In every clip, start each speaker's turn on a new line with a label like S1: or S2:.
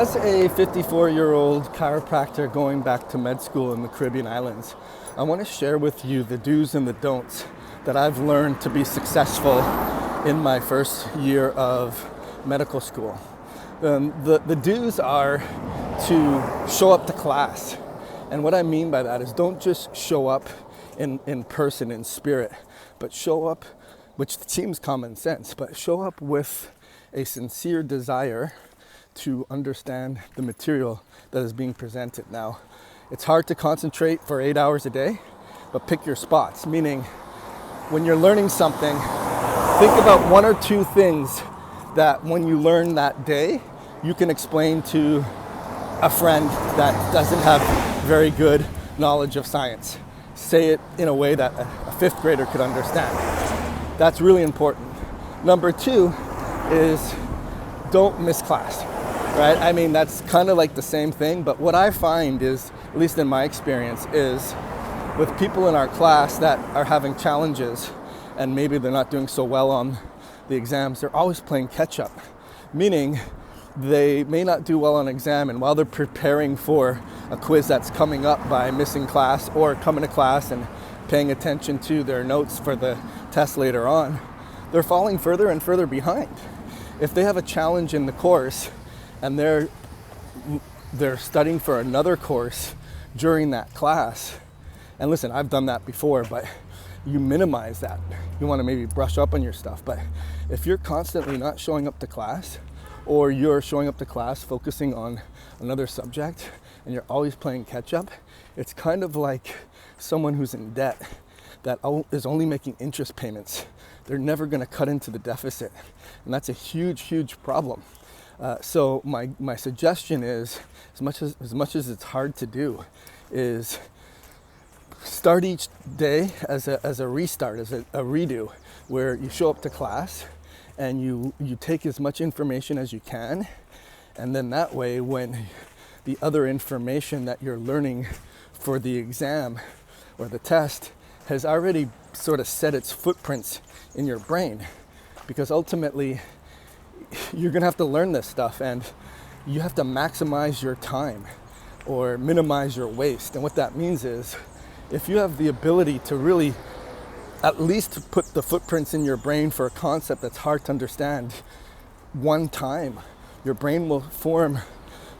S1: As a 54-year-old chiropractor going back to med school in the Caribbean islands, I want to share with you the do's and the don'ts that I've learned to be successful in my first year of medical school. The do's are to show up to class. And what I mean by that is don't just show up in person, in spirit, but show up, which seems common sense, but show up with a sincere desire to understand the material that is being presented. Now, it's hard to concentrate for 8 hours a day, but pick your spots, meaning when you're learning something, think about one or two things that when you learn that day, you can explain to a friend that doesn't have very good knowledge of science. Say it in a way that a fifth grader could understand. That's really important. Number two is don't miss class. Right? I mean, that's kind of like the same thing, but what I find is, at least in my experience, is with people in our class that are having challenges and maybe they're not doing so well on the exams, they're always playing catch up, meaning they may not do well on an exam, and while they're preparing for a quiz that's coming up by missing class or coming to class and paying attention to their notes for the test later on, they're falling further and further behind. If they have a challenge in the course and they're studying for another course during that class. And listen, I've done that before, but you minimize that. You want to maybe brush up on your stuff. But if you're constantly not showing up to class, or you're showing up to class focusing on another subject, and you're always playing catch up, it's kind of like someone who's in debt that is only making interest payments. They're never going to cut into the deficit. And that's a huge, huge problem. So my suggestion is, as much as it's hard to do, is start each day as a restart, as a redo, where you show up to class and you take as much information as you can, and then that way when the other information that you're learning for the exam or the test has already sort of set its footprints in your brain, because ultimately you're gonna have to learn this stuff and you have to maximize your time or minimize your waste. And what that means is, if you have the ability to really at least put the footprints in your brain for a concept that's hard to understand one time, your brain will form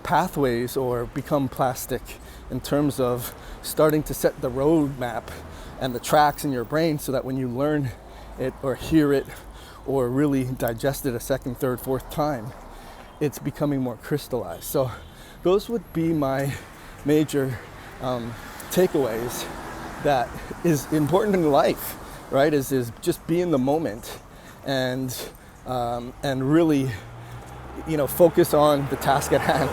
S1: pathways or become plastic in terms of starting to set the roadmap and the tracks in your brain, so that when you learn it or hear it or really digest it a second, third, fourth time, it's becoming more crystallized. So those would be my major takeaways that is important in life, right? Is just be in the moment and really, focus on the task at hand.